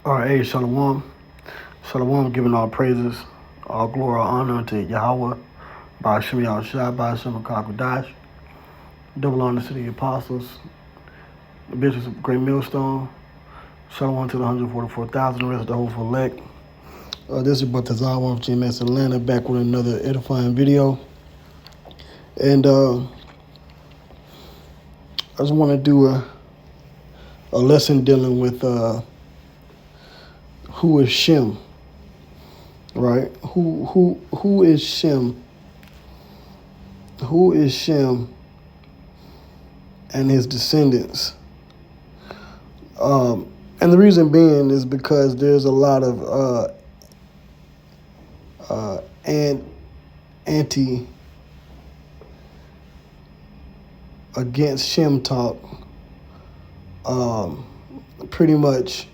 All right, hey, Shalom. Shalom, giving all praises, all glory, all honor unto Yahweh, by Shem Yahushua, by Shem Kakadash. Double honor to the apostles, the bishops of Great Millstone. Shalom to the 144,000, the rest of the whole elect. This is Batazar, one of GMS Atlanta, back with another edifying video. And I just want to do a lesson dealing with who is Shem, right? Who is Shem? Who is Shem and his descendants? And the reason being is because there's a lot of anti against Shem talk, pretty much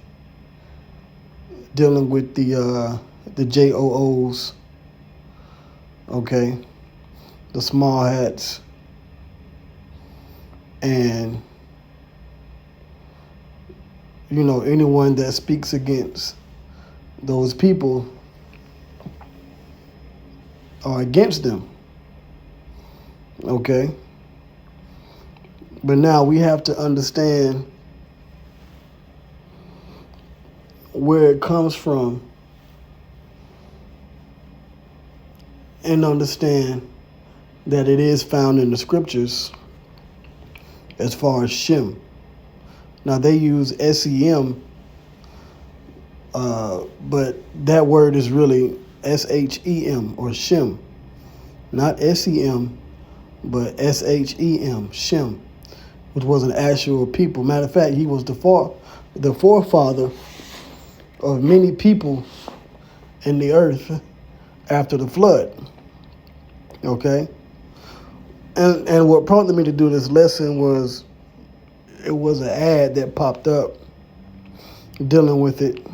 dealing with the JOOs, okay, the small hats, and anyone that speaks against those people or against them, okay? But now we have to understand where it comes from and understand that it is found in the scriptures as far as Shem. Now they use SEM, but that word is really SHEM or Shem. Not SEM, but SHEM, Shem, which was an actual people. Matter of fact, he was the forefather of many people in the earth after the flood. Okay? And what prompted me to do this lesson was it was an ad that popped up dealing with it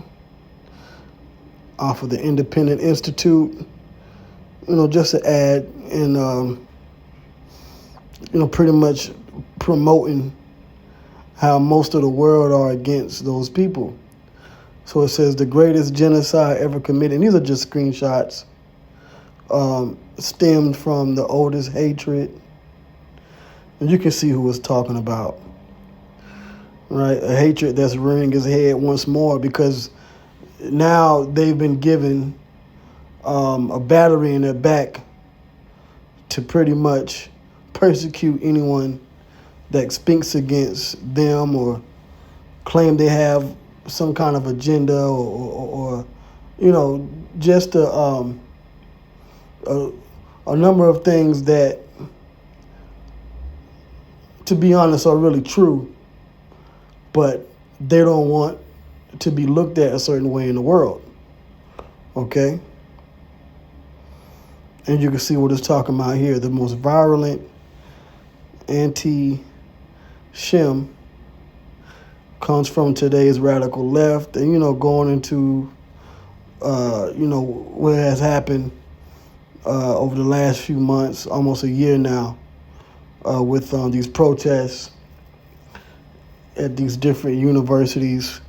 off of the Independent Institute. Just an ad and pretty much promoting how most of the world are against those people. So it says the greatest genocide ever committed. And these are just screenshots. Stemmed from the oldest hatred. And you can see who it's talking about. Right? A hatred that's rearing its head once more because now they've been given a battery in their back to pretty much persecute anyone that speaks against them or claim they have some kind of agenda or just a number of things that, to be honest, are really true, but they don't want to be looked at a certain way in the world, okay? And you can see what it's talking about here. The most virulent anti-Shem comes from today's radical left and, going into, what has happened over the last few months, almost a year now, with these protests at these different universities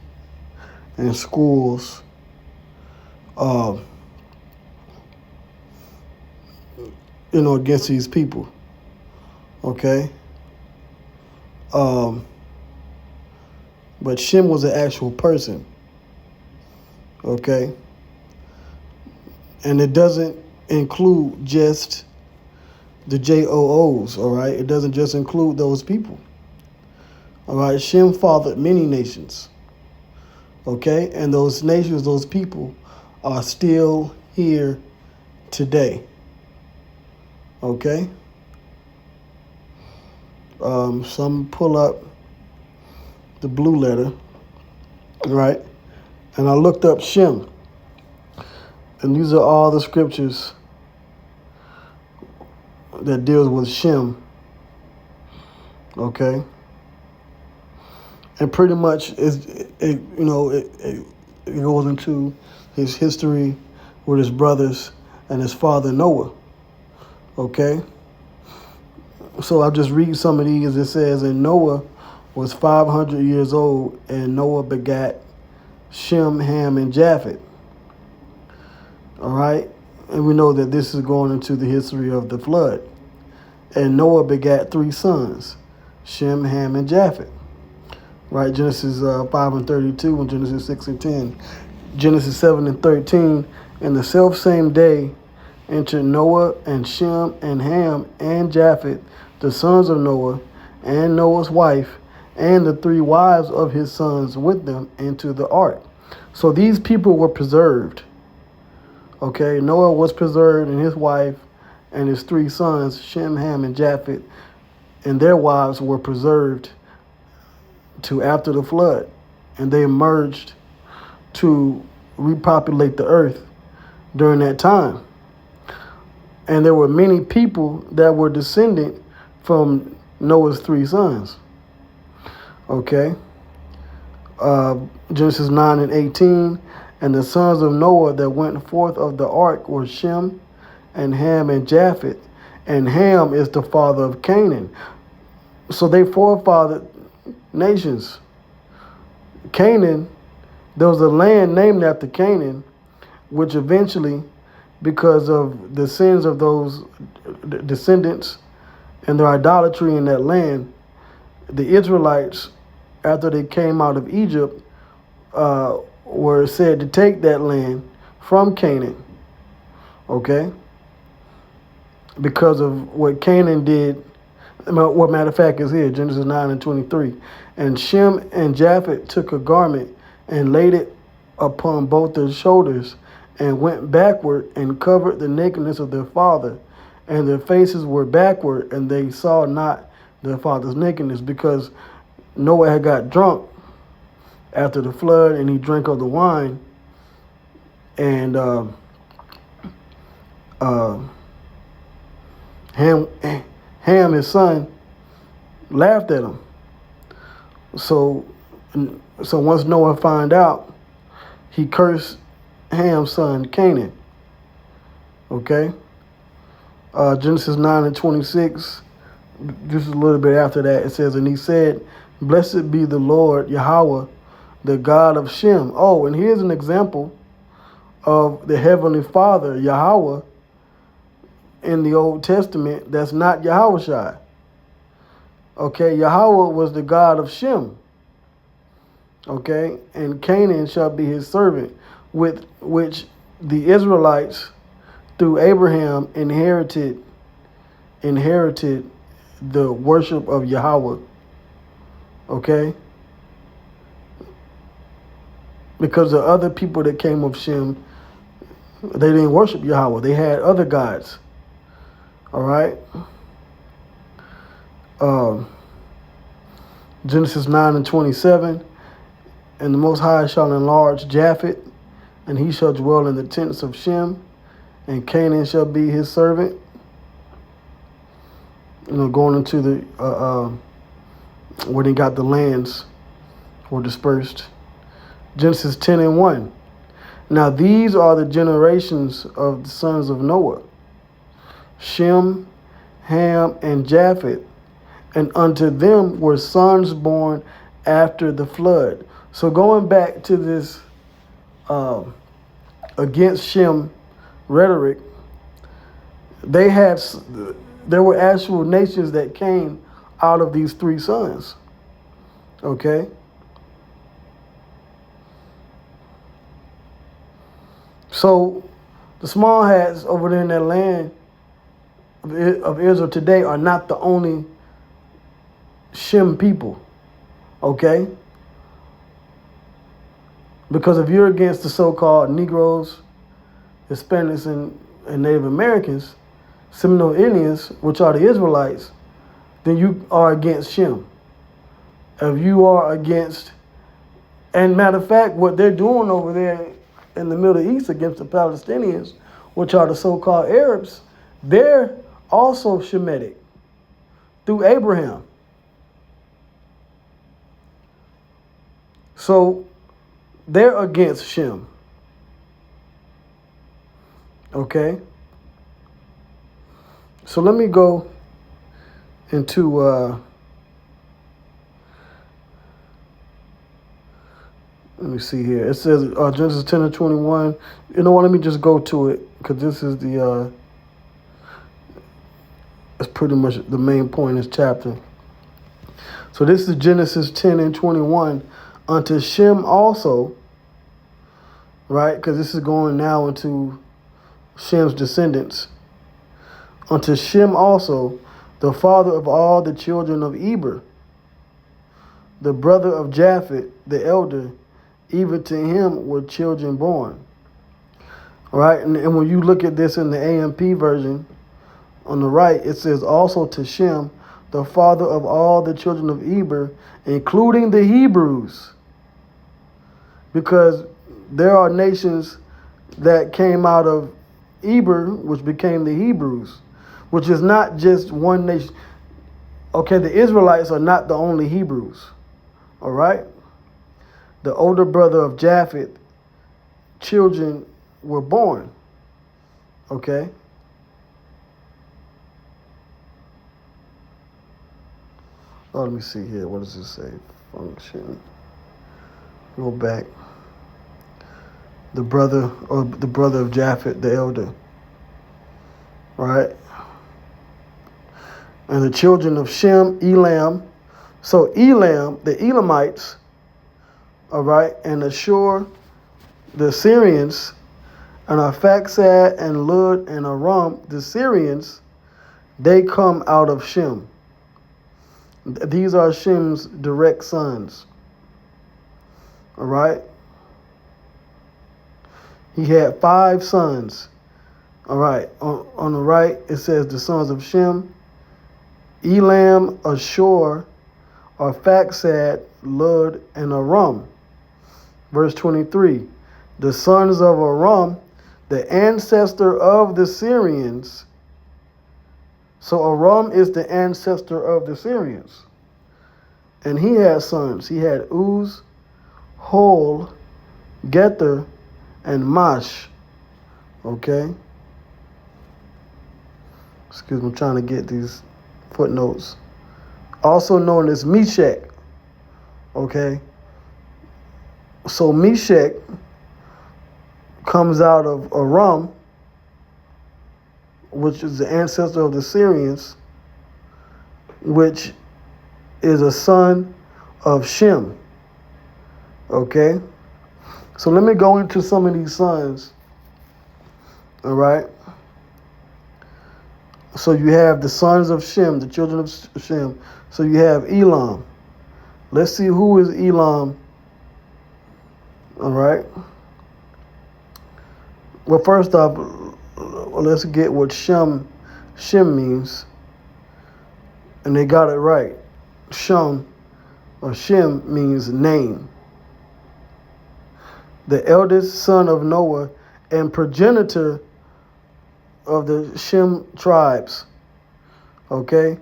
and schools, against these people, okay? But Shem was an actual person, okay? And it doesn't include just the JOOs, all right? It doesn't just include those people, all right? Shem fathered many nations, okay? And those nations, those people are still here today, okay? Some pull up the blue letter, right? And I looked up Shem. And these are all the scriptures that deals with Shem, okay? And pretty much it goes into his history with his brothers and his father Noah, okay? So I'll just read some of these. It says, and Noah was 500 years old, and Noah begat Shem, Ham, and Japheth. All right? And we know that this is going into the history of the flood. And Noah begat 3 sons, Shem, Ham, and Japheth. Right? Genesis 5 and 32 and Genesis 6 and 10. Genesis 7 and 13. In the selfsame day entered Noah and Shem and Ham and Japheth, the sons of Noah, and Noah's wife, and the 3 wives of his sons with them into the ark. So these people were preserved. Okay, Noah was preserved, and his wife and his 3 sons, Shem, Ham, and Japheth, and their wives were preserved to after the flood. And they emerged to repopulate the earth during that time. And there were many people that were descended from Noah's 3 sons. Okay. Genesis 9 and 18. And the sons of Noah that went forth of the ark were Shem and Ham and Japheth. And Ham is the father of Canaan. So they forefathered nations. Canaan, there was a land named after Canaan, which eventually, because of the sins of those descendants and their idolatry in that land, the Israelites, after they came out of Egypt, were said to take that land from Canaan. Okay? Because of what Canaan did. What matter of fact is here, Genesis 9 and 23. And Shem and Japheth took a garment and laid it upon both their shoulders and went backward and covered the nakedness of their father. And their faces were backward, and they saw not their father's nakedness, because Noah had got drunk after the flood, and he drank of the wine. And Ham, his son, laughed at him. So once Noah found out, he cursed Ham's son, Canaan. Okay? Genesis 9 and 26, this is a little bit after that. It says, and he said, blessed be the Lord Yahweh, the God of Shem. Oh, and here's an example of the Heavenly Father, Yahweh, in the Old Testament. That's not Yahushai. Okay, Yahweh was the God of Shem. Okay, and Canaan shall be his servant, with which the Israelites, through Abraham, inherited the worship of Yahweh. Okay? Because the other people that came of Shem, they didn't worship Yahweh. They had other gods. All right? Genesis 9 and 27. And the Most High shall enlarge Japheth, and he shall dwell in the tents of Shem, and Canaan shall be his servant. Going into the where they got the lands were dispersed. Genesis 10 and 1. Now these are the generations of the sons of Noah, Shem, Ham, and Japheth, and unto them were sons born after the flood. So going back to this against Shem rhetoric, there were actual nations that came out of these 3 sons. Okay? So the small hats over there in that land of Israel today are not the only Shem people. Okay? Because if you're against the so-called Negroes, Hispanics, and Native Americans, Seminole Indians, which are the Israelites, then you are against Shem. If you are against, and matter of fact, what they're doing over there in the Middle East against the Palestinians, which are the so-called Arabs, they're also Shemitic through Abraham. So they're against Shem. Okay? So let me go into Let me see here. It says Genesis 10 and 21. You know what? Let me just go to it because this is it's pretty much the main point in this chapter. So this is Genesis 10 and 21. Unto Shem also, right? Because this is going now into Shem's descendants. Unto Shem also, the father of all the children of Eber, the brother of Japheth, the elder, even to him were children born. All right, and when you look at this in the AMP version, on the right, it says also to Shem, the father of all the children of Eber, including the Hebrews. Because there are nations that came out of Eber, which became the Hebrews, which is not just one nation. Okay, the Israelites are not the only Hebrews. All right? The older brother of Japheth, children were born. Okay? Oh, let me see here. What does it say? Function. Go back. The brother of Japheth, the elder. All right? And the children of Shem, Elam. So Elam, the Elamites, all right, and Ashur, the Syrians, and Arphaxad and Lud and Aram, the Syrians, they come out of Shem. These are Shem's direct sons. All right? He had 5 sons. All right. On the right, it says the sons of Shem, Elam, Ashur, Arphaxad, Lud, and Aram. Verse 23. The sons of Aram, the ancestor of the Syrians. So Aram is the ancestor of the Syrians. And he had sons. He had Uz, Hol, Gether, and Mash. Okay? Excuse me, I'm trying to get these footnotes. Also known as Meshach. Okay? So Meshach comes out of Aram, which is the ancestor of the Syrians, which is a son of Shem. Okay? So let me go into some of these sons. All right? So you have the sons of Shem, the children of Shem. So you have Elam. Let's see who is Elam. All right? Well, first off, let's get what Shem means. And they got it right. Shem means name. The eldest son of Noah and progenitor of the Shem tribes. Okay?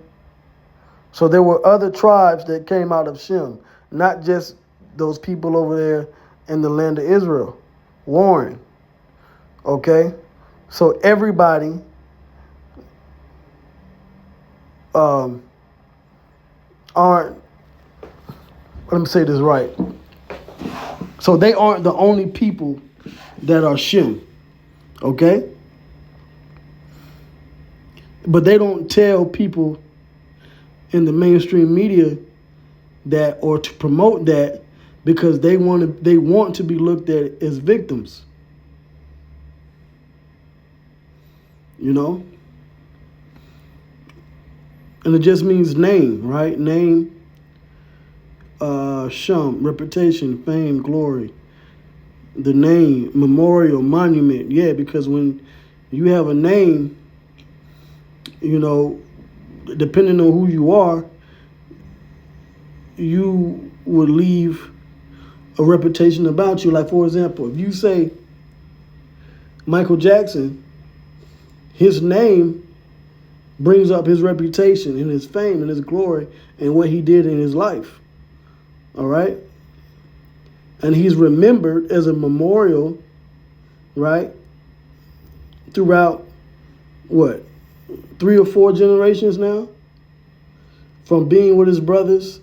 So there were other tribes that came out of Shem, not just those people over there in the land of Israel, warring. Okay? So everybody aren't, let me say this right. So they aren't the only people that are Shem. Okay? But they don't tell people in the mainstream media that, or to promote that, because they want to be looked at as victims. You know? And it just means name, right? Name, Shem, reputation, fame, glory. The name, memorial, monument. Yeah, because when you have a name, you know, depending on who you are, you would leave a reputation about you. Like, for example, if you say Michael Jackson, his name brings up his reputation and his fame and his glory and what he did in his life. All right? And he's remembered as a memorial, right? Throughout, what, 3 or 4 generations now? From being with his brothers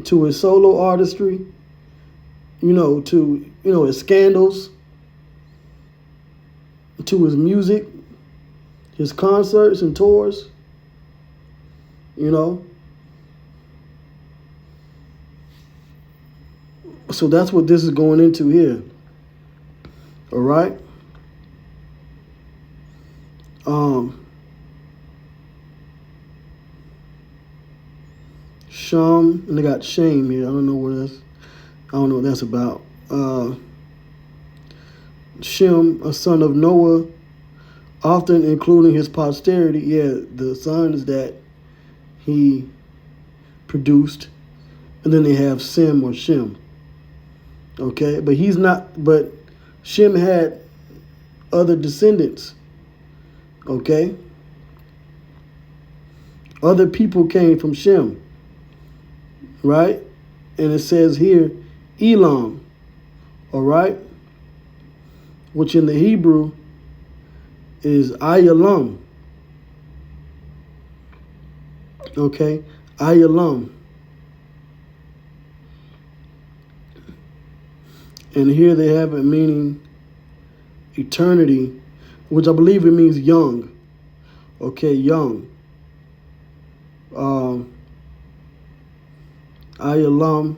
to his solo artistry, to his scandals, to his music, his concerts and tours. So that's what this is going into here. All right. Shem, and they got Shem here. I don't know what that's about. Shem, a son of Noah, often including his posterity. Yeah, the sons that he produced, and then they have Sem or Shem. Okay, but Shem had other descendants. Okay, other people came from Shem, right? And it says here, Elam, all right, which in the Hebrew is Ayalam. Okay, Ayalam. And here they have it meaning eternity, which I believe it means young. Okay, young. Ayalam.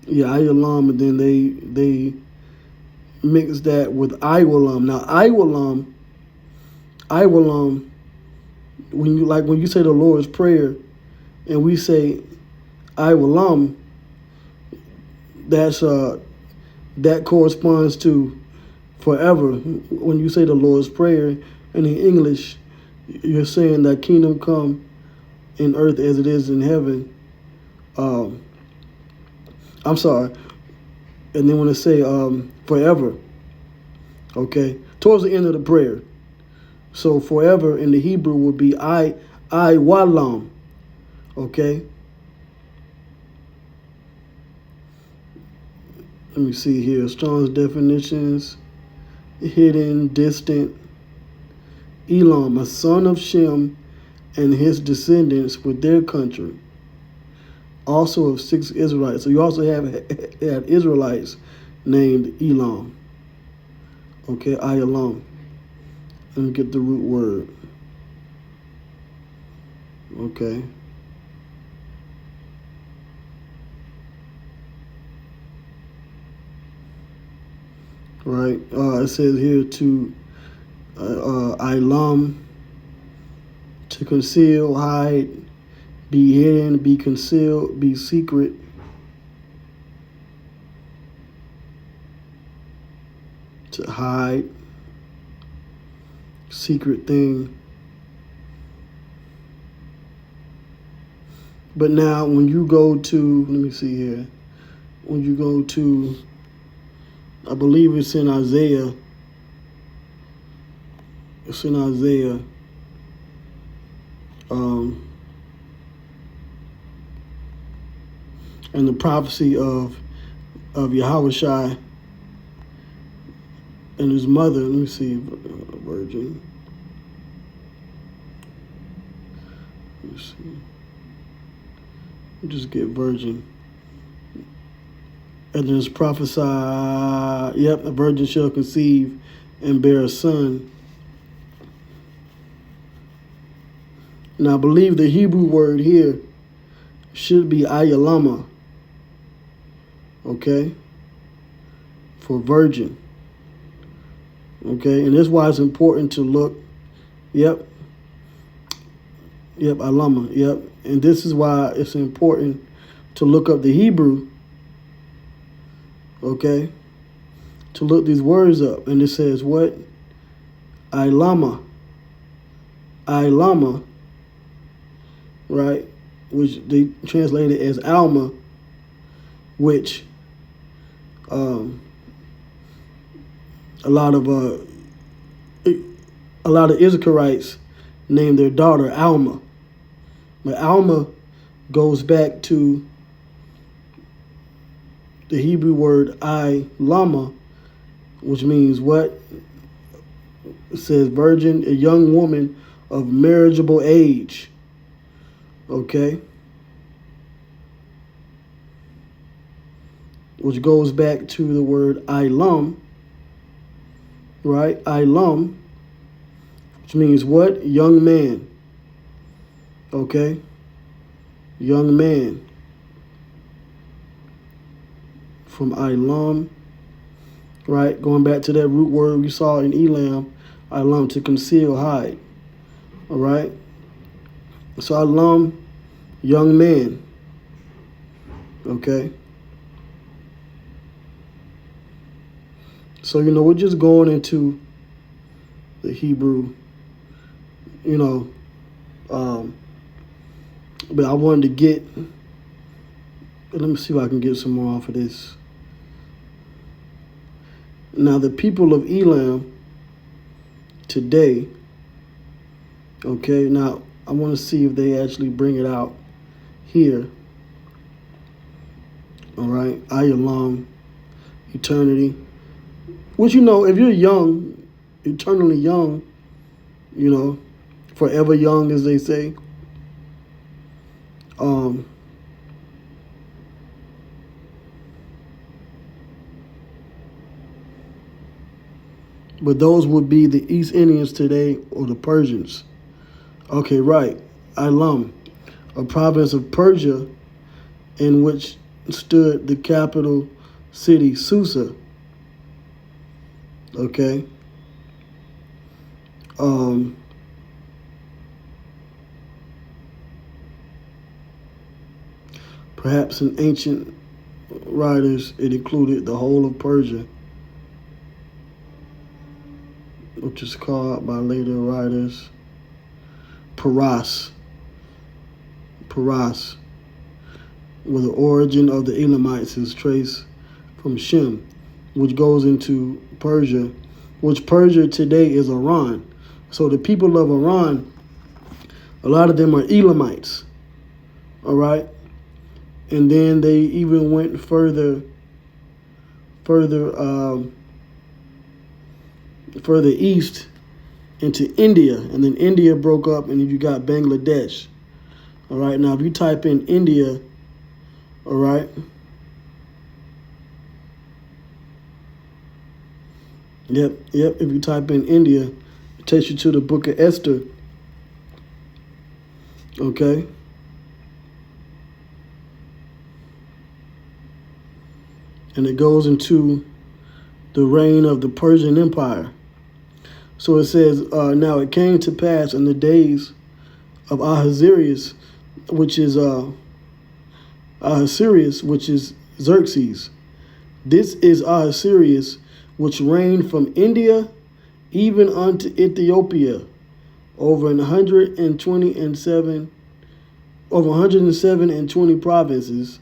Yeah, Ayalam, and then they mix that with Iwalam. Now, Iwalam, when you say the Lord's Prayer, and we say Iwalam, that corresponds to forever. When you say the Lord's Prayer, and in English, you're saying that kingdom come in earth as it is in heaven. I'm sorry. And then when they say forever, okay, towards the end of the prayer. So forever in the Hebrew would be I walam, okay. Let me see here. Strong's definitions: hidden, distant. Elam, a son of Shem, and his descendants with their country. Also of 6 Israelites. So you also had Israelites named Elam. Okay, Ayalam. Let me get the root word. Okay. Right. It says here to Ilam, to conceal, hide, be hidden, be concealed, be secret. To hide, secret thing. But now when you go to, let me see here, when you go to, I believe it's in Isaiah. It's in Isaiah. And the prophecy of Yahushua and his mother. Let me see, virgin. Let me see. Just get virgin. And then it's prophesied, yep, a virgin shall conceive and bear a son. Now, I believe the Hebrew word here should be ayalama, okay, for virgin, okay, and that's why it's important to look, yep, alama, yep, and this is why it's important to look up the Hebrew, okay, to look these words up, and it says what? Ilama, right, which they translated as Alma, which a lot of Israelites named their daughter Alma, but Alma goes back to the Hebrew word lama, which means what? It says virgin, a young woman of marriageable age. Okay. which goes back to the word Ilam, right? Ilam, which means what? Young man. Okay? Young man. From Ilam, right? Going back to that root word we saw in Elam, Ilam, to conceal, hide. All right? So Ilam, young man. Okay? So, we're just going into the Hebrew, but I wanted to get, let me see if I can get some more off of this. Now, the people of Elam today, okay, now I want to see if they actually bring it out here. All right, Ayalam, eternity. Which, if you're young, eternally young, forever young, as they say. But those would be the East Indians today or the Persians. Okay, right. Ilam, a province of Persia in which stood the capital city, Susa. Okay. Perhaps in ancient writers, it included the whole of Persia, which is called by later writers Paras, where the origin of the Elamites is traced from Shem, which goes into Persia, which Persia today is Iran. So the people of Iran, a lot of them are Elamites, all right? And then they even went further east into India, and then India broke up, and then you got Bangladesh. All right, now if you type in India, all right, yep, if you type in India, it takes you to the book of Esther, okay? And it goes into the reign of the Persian Empire. So it says, now it came to pass in the days of Ahasuerus, which is Xerxes. This is Ahasuerus, which reigned from India even unto Ethiopia, over 107 provinces.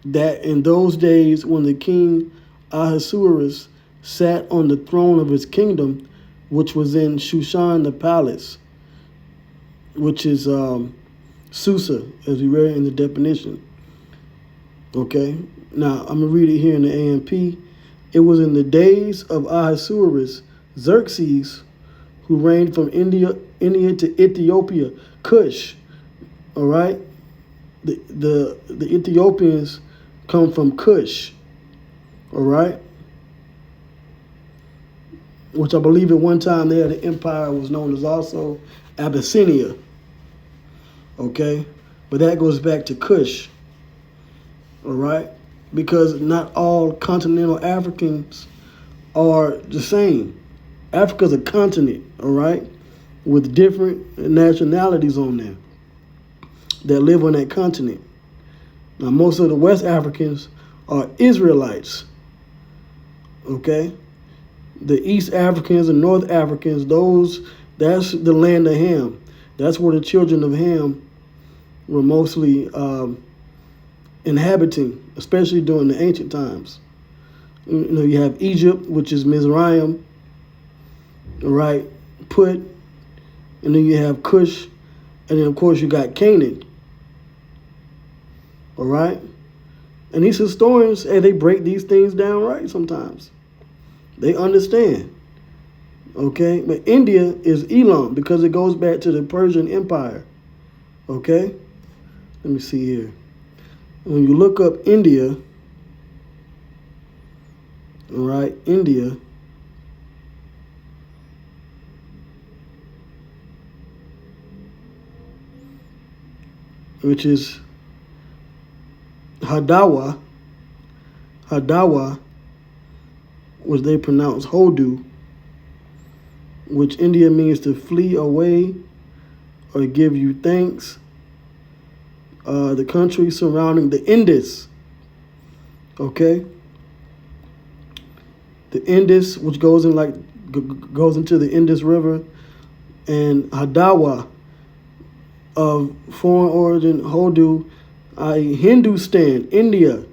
That in those days when the king Ahasuerus sat on the throne of his kingdom, which was in Shushan the palace, which is Susa, as we read in the definition. Okay, now I'm going to read it here in the AMP. It was in the days of Ahasuerus, Xerxes, who reigned from India to Ethiopia, Cush. All right, the Ethiopians come from Cush. All right, which I believe at one time there the empire was known as also Abyssinia. Okay, but that goes back to Cush. All right, because not all continental Africans are the same. Africa's a continent, all right, with different nationalities on there that live on that continent. Now, most of the West Africans are Israelites, okay? The East Africans and North Africans, that's the land of Ham. That's where the children of Ham were mostly inhabiting, especially during the ancient times. You have Egypt, which is Mizraim, right? Put, and then you have Cush, and then of course you got Canaan. All right? And these historians, they break these things down right sometimes. They understand. Okay? But India is Elam because it goes back to the Persian Empire. Okay? Let me see here. When you look up India, all right, India, which is Hadawa, which they pronounce Hodu, which India means to flee away or give you thanks. The country surrounding the Indus, okay? The Indus, which goes into the Indus River, and Hadawa of foreign origin Hodu, Hindustan, India.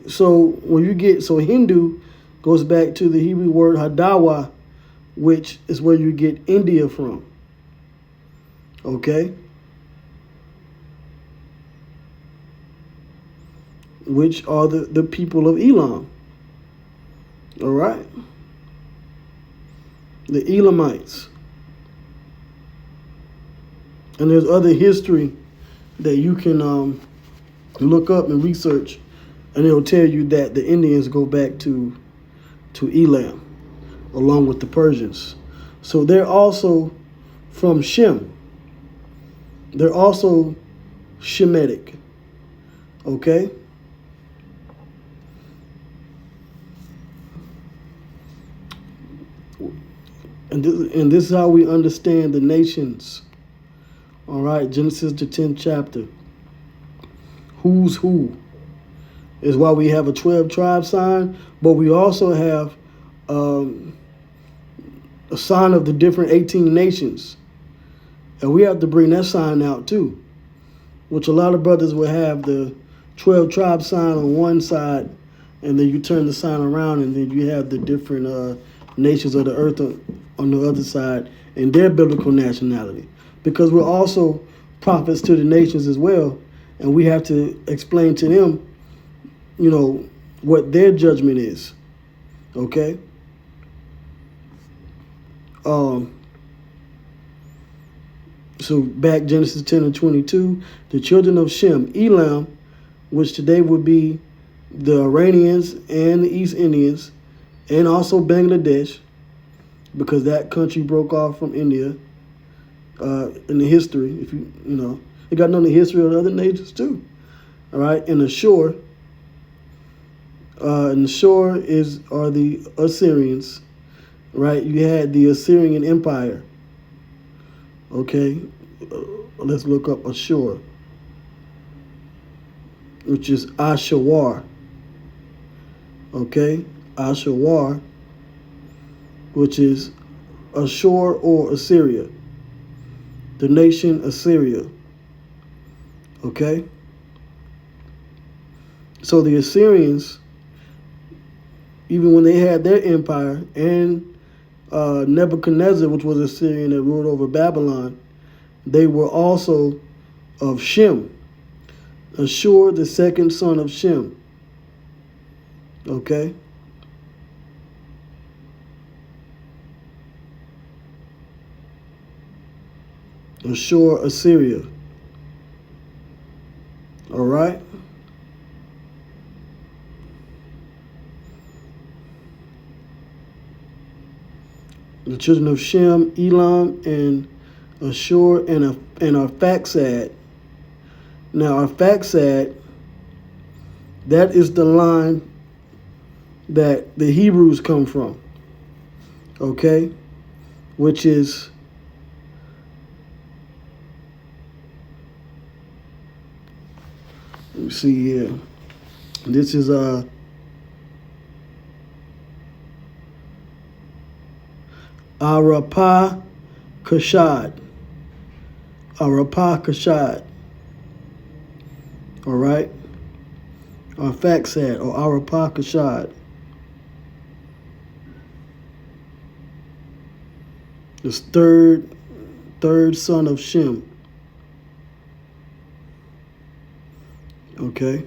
So Hindu goes back to the Hebrew word Hadawa, which is where you get India from. Okay? Which are the people of Elam. All right? The Elamites. And there's other history that you can look up and research, and it'll tell you that the Indians go back to Elam, along with the Persians. So they're also from Shem. They're also Shemitic. Okay? And this is how we understand the nations. All right, Genesis the 10th chapter. Who's who is why we have a 12 tribe sign, but we also have a sign of the different 18 nations. And we have to bring that sign out too, which a lot of brothers will have the 12 tribe sign on one side, and then you turn the sign around, and then you have the different nations of the earth on the other side and their biblical nationality. Because we're also prophets to the nations as well, and we have to explain to them, what their judgment is. Okay? So back Genesis 10 and 22, the children of Shem, Elam, which today would be the Iranians and the East Indians, and also Bangladesh, because that country broke off from India in the history. If they got none of the history of the other nations too. All right, and the shore are the Assyrians. Right, you had the Assyrian Empire. Okay, let's look up Ashur, which is Ashawar. Okay, Ashawar, which is Ashur or Assyria, the nation Assyria. Okay, so the Assyrians, even when they had their empire, and Nebuchadnezzar, which was Assyrian that ruled over Babylon, they were also of Shem. Ashur, the second son of Shem. Okay? Ashur, Assyria. All right? The children of Shem, Elam, and Ashur, and Arphaxad. Now, Arphaxad, that is the line that the Hebrews come from. Okay? Which is let me see here. This is Arphaxad. Arphaxad. All right? Arphaxad or Arphaxad. This third son of Shem. Okay?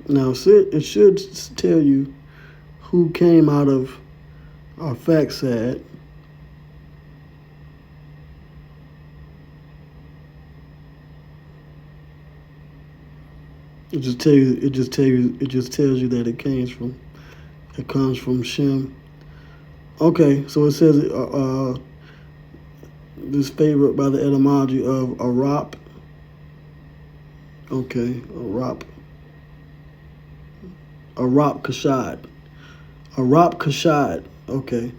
Now, it should tell you who came out of Arphaxad. It just tell you. It just tell you. It just tells you that it came from. It comes from Shem. Okay, so it says this favorite by the etymology of Arap. Okay, Arap Kashad. Arap Kashad. Okay.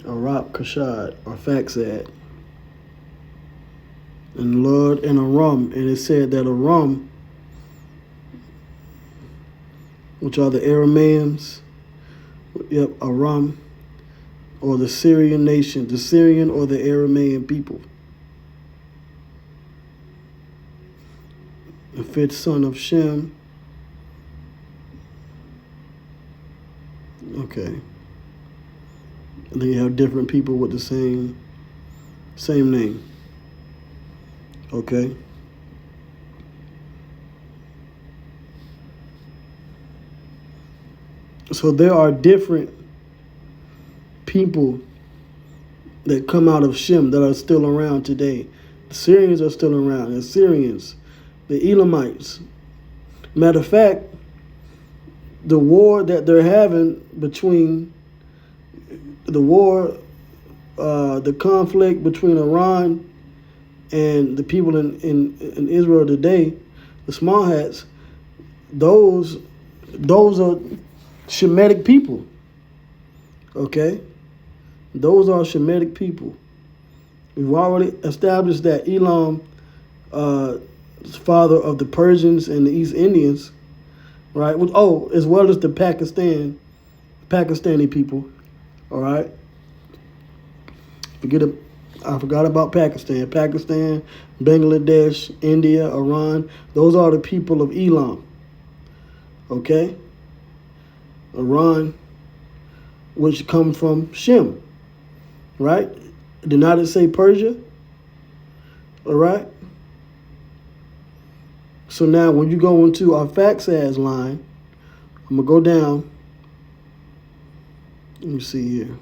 Arap Kashad or Faxad. And Lud and Aram. And it said that Aram, which are the Aramaeans, yep, Aram, or the Syrian nation, the Syrian or the Aramaean people. The fifth son of Shem. Okay. And then you have different people with the same name. Okay. So there are different people that come out of Shem that are still around today. The Syrians are still around. The Syrians, the Elamites. Matter of fact, the war that they're having between the conflict between Iran and the people in Israel today, the small hats, those are Shemitic people. Okay? Those are Shemitic people. We've already established that Elam is father of the Persians and the East Indians, right? As well as the Pakistani people. All right? I forgot about Pakistan. Pakistan, Bangladesh, India, Iran. Those are the people of Elam. Okay? Iran, which come from Shem. Right? Did not it say Persia? All right? So now when you go into our Faxaz line, I'm going to go down. Let me see here.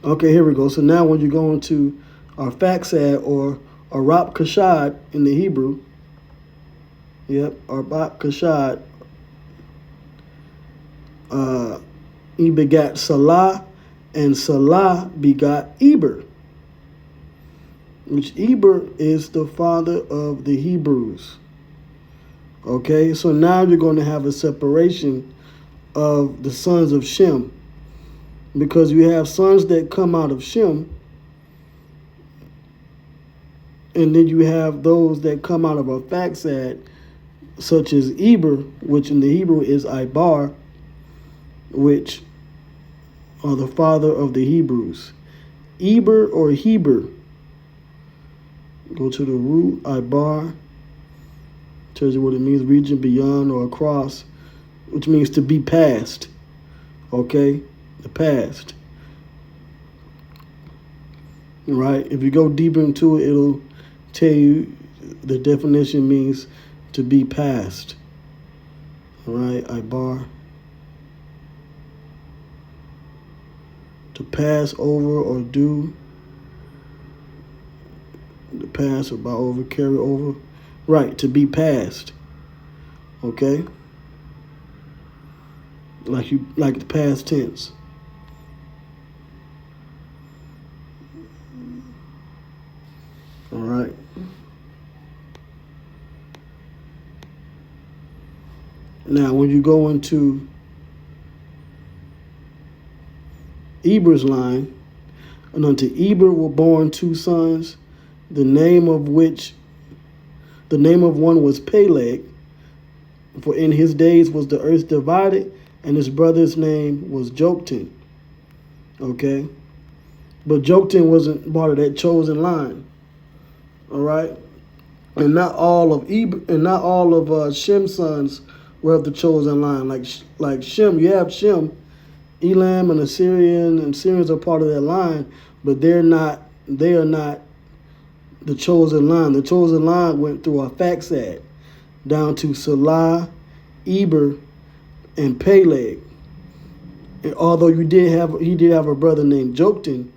Okay, here we go. So now when you go into our Faxad or Arap Kashad in the Hebrew, yep, Arap Kashad, he begat Salah, and Salah begot Eber, which Eber is the father of the Hebrews. Okay, so now you're going to have a separation of the sons of Shem, because you have sons that come out of Shem, and then you have those that come out of a Faxad, such as Eber, which in the Hebrew is Ibar, which are the father of the Hebrews. Eber or Heber. Go to the root, Ibar. Tells you what it means, region beyond or across, which means to be past. Okay? The past. Right? If you go deeper into it, it'll tell you the definition means to be past. All right? Ibar. To pass over or do. To pass or by over, carry over. Right, to be past. Okay? Like the past tense. All right. Now, when you go into Eber's line, and unto Eber were born two sons, the name of one was Peleg, for in his days was the earth divided, and his brother's name was Joktan. Okay? But Joktan wasn't part of that chosen line. All right? And not all of Shem's sons were of the chosen line. Like Shem, you have Shem, Elam and Syrians are part of that line, but they are not the chosen line. The chosen line went through Arphaxad down to Salah, Eber, and Peleg. And although he did have a brother named Joktan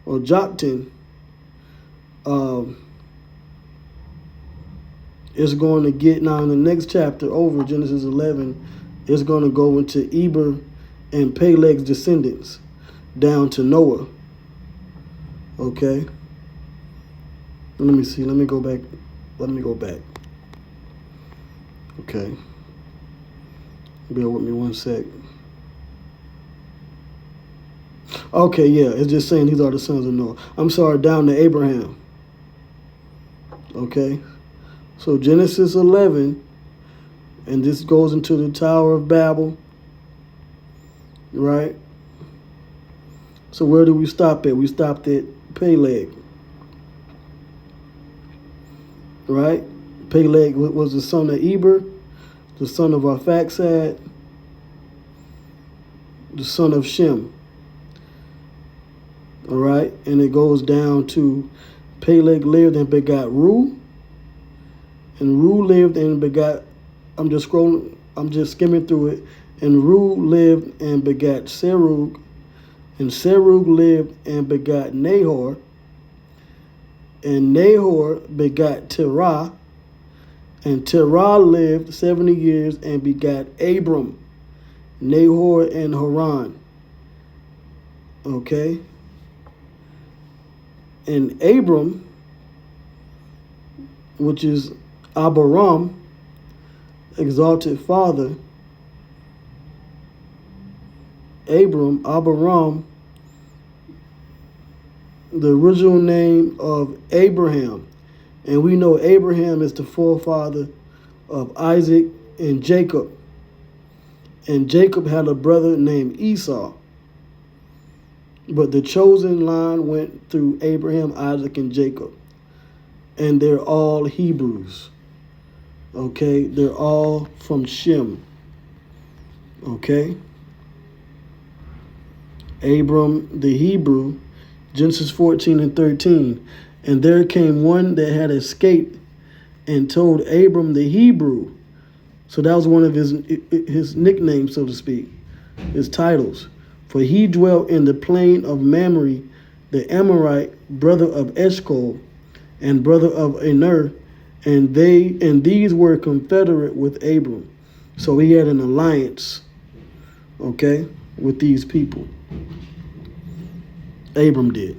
or Joktan, Um, it's going to get, now in the next chapter over, Genesis 11, it's going to go into Eber and Peleg's descendants down to Noah. Okay? Let me see. Let me go back. Okay. Bear with me one sec. Okay, yeah, it's just saying these are the sons of Noah. I'm sorry, down to Abraham. Okay? So Genesis 11, and this goes into the Tower of Babel, right? So where do we stop at? We stopped at Peleg, right? Peleg was the son of Eber, the son of Arphaxad, the son of Shem. All right, and it goes down to Peleg lived and begot Ru, and Ru lived and begot. I'm just skimming through it. And Ru lived and begot Serug, and Serug lived and begot Nahor, and Nahor begot Terah, and Terah lived 70 years and begot Abram, Nahor, and Haran. Okay? And Abram, which is Abaram, exalted father, Abaram, the original name of Abraham. And we know Abraham is the forefather of Isaac and Jacob. And Jacob had a brother named Esau. But the chosen line went through Abraham, Isaac, and Jacob. And they're all Hebrews. Okay? They're all from Shem. Okay? Abram the Hebrew, Genesis 14 and 13. And there came one that had escaped and told Abram the Hebrew. So that was one of his nicknames, so to speak, his titles. For he dwelt in the plain of Mamre, the Amorite, brother of Eshcol, and brother of Aner, and these were confederate with Abram. So he had an alliance, okay, with these people. Abram did.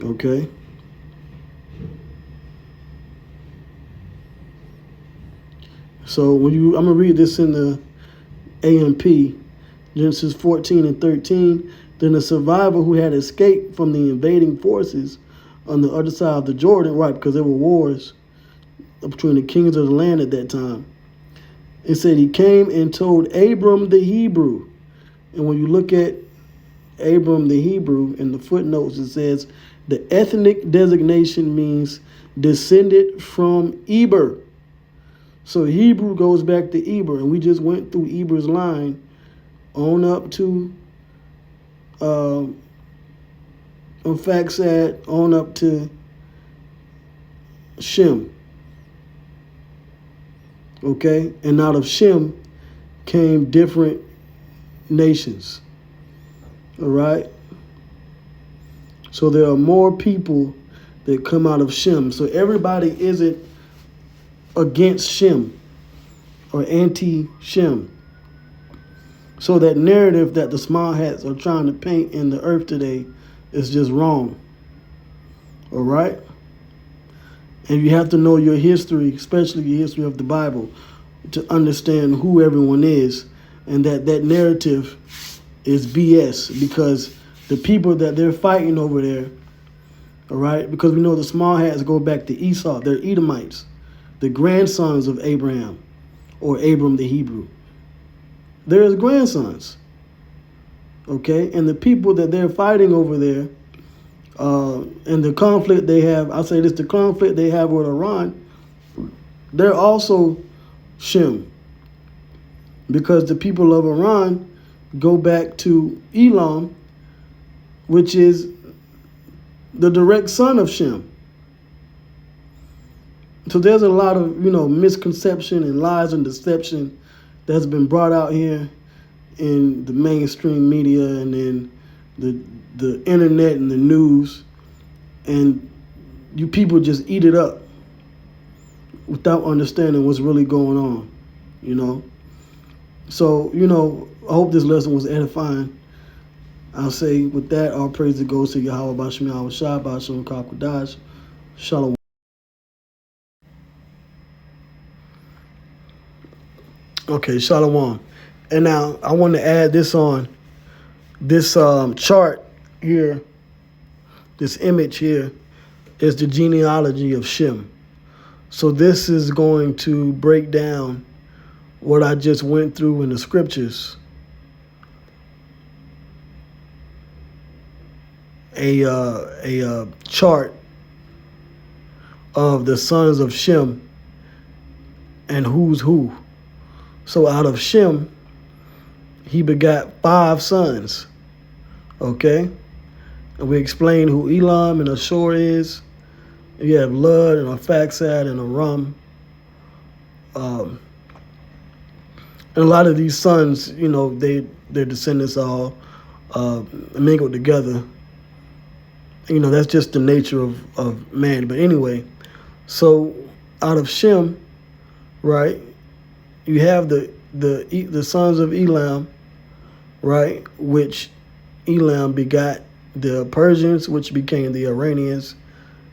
Okay. So I'm gonna read this in the AMP, Genesis 14 and 13. Then the survivor who had escaped from the invading forces on the other side of the Jordan, right, because there were wars between the kings of the land at that time. It said he came and told Abram the Hebrew. And when you look at Abram the Hebrew in the footnotes, it says the ethnic designation means descended from Eber. So Hebrew goes back to Eber, and we just went through Eber's line on up to Arphaxad, on up to Shem. Okay? And out of Shem came different nations. All right? So there are more people that come out of Shem. So everybody isn't against Shem or anti-Shem. So that narrative that the small hats are trying to paint in the earth today is just wrong. All right? And you have to know your history, especially your history of the Bible, to understand who everyone is, and that narrative is BS, because the people that they're fighting over there, all right, because we know the small hats go back to Esau. They're Edomites, the grandsons of Abraham, or Abram the Hebrew. They're his grandsons, okay? And the people that they're fighting over there, and the conflict they have, I'll say this, the conflict they have with Iran, they're also Shem. Because the people of Iran go back to Elam, which is the direct son of Shem. So there's a lot of, misconception and lies and deception that's been brought out here in the mainstream media and in the internet and the news. And you people just eat it up without understanding what's really going on, you know. So, I hope this lesson was edifying. I'll say with that, all praise goes to Yahweh Bashem Yahweh Shai Bashem Kakwadash. Shalom. Okay, Shalom. And now I want to add this on. This chart here, this image here, is the genealogy of Shem. So this is going to break down what I just went through in the scriptures. A chart of the sons of Shem and who's who. So out of Shem, he begot 5 sons. Okay? And we explained who Elam and Ashur is. You have Lud and Arphaxad and Aram. And a lot of these sons, their descendants are all mingled together. That's just the nature of man. But anyway, so out of Shem, right, you have the sons of Elam, right, which Elam begot the Persians, which became the Iranians,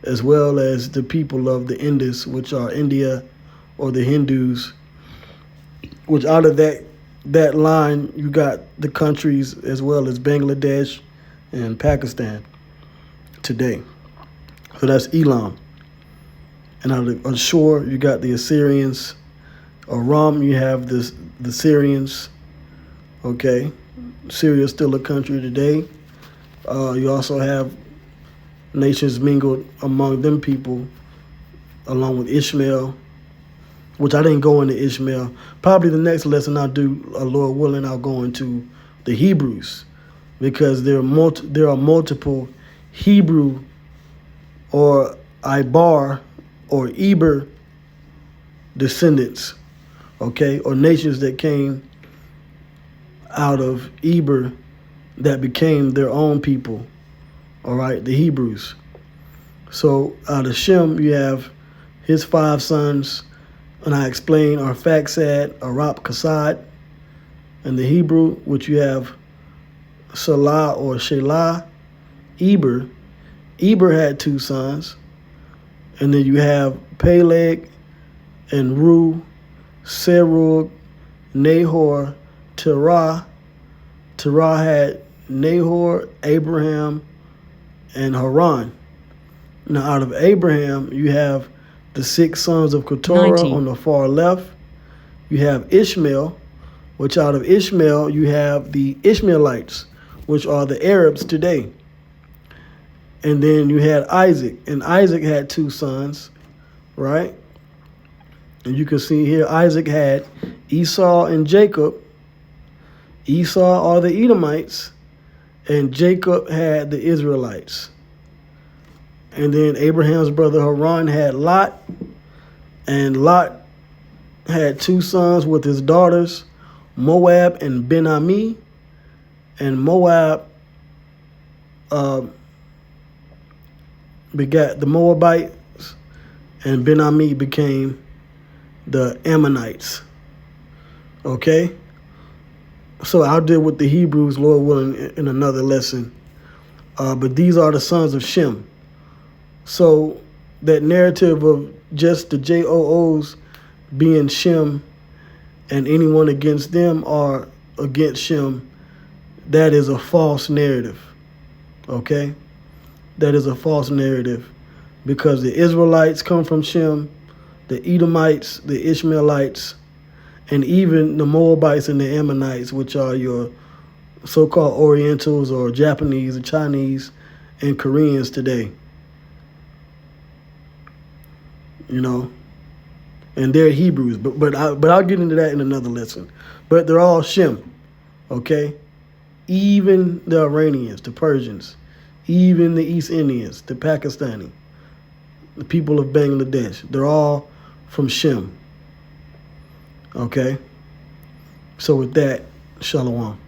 as well as the people of the Indus, which are India, or the Hindus, which out of that line, you got the countries as well as Bangladesh and Pakistan today. So that's Elam. And out of Ashur, you got the Assyrians. Aram, you have the Syrians. Okay. Syria is still a country today. You also have nations mingled among them people, along with Ishmael, which I didn't go into Ishmael. Probably the next lesson I'll do, Lord willing, I'll go into the Hebrews, because there are multiple Hebrew or Ibar or Eber descendants, okay, or nations that came out of Eber that became their own people, all right, the Hebrews. So out of Shem, you have his 5 sons, and I explained Arphaxad, Arapkasad, and the Hebrew, which you have Salah or Shelah, Eber. Eber had 2 sons, and then you have Peleg and Ru, Serug, Nahor, Terah. Terah had Nahor, Abraham, and Haran. Now out of Abraham, you have the 6 sons of Keturah 90. on the far left. You have Ishmael, which out of Ishmael, you have the Ishmaelites, which are the Arabs today. And then you had Isaac, and Isaac had 2 sons, right? And you can see here, Isaac had Esau and Jacob. Esau are the Edomites, and Jacob had the Israelites. And then Abraham's brother Haran had Lot, and Lot had 2 sons with his daughters, Moab and Ben-Ami. And Moab begat the Moabites, and Ben-Ami became the Ammonites. Okay? So I'll deal with the Hebrews, Lord willing, in another lesson. But these are the sons of Shem. So that narrative of just the JOOs being Shem and anyone against them are against Shem, that is a false narrative. Okay? That is a false narrative, because the Israelites come from Shem, the Edomites, the Ishmaelites, and even the Moabites and the Ammonites, which are your so-called Orientals or Japanese or Chinese and Koreans today. And they're Hebrews, but I'll get into that in another lesson. But they're all Shem, okay? Even the Iranians, the Persians, even the East Indians, the Pakistani, the people of Bangladesh, they're all from Shem. Okay? So with that, Shalom.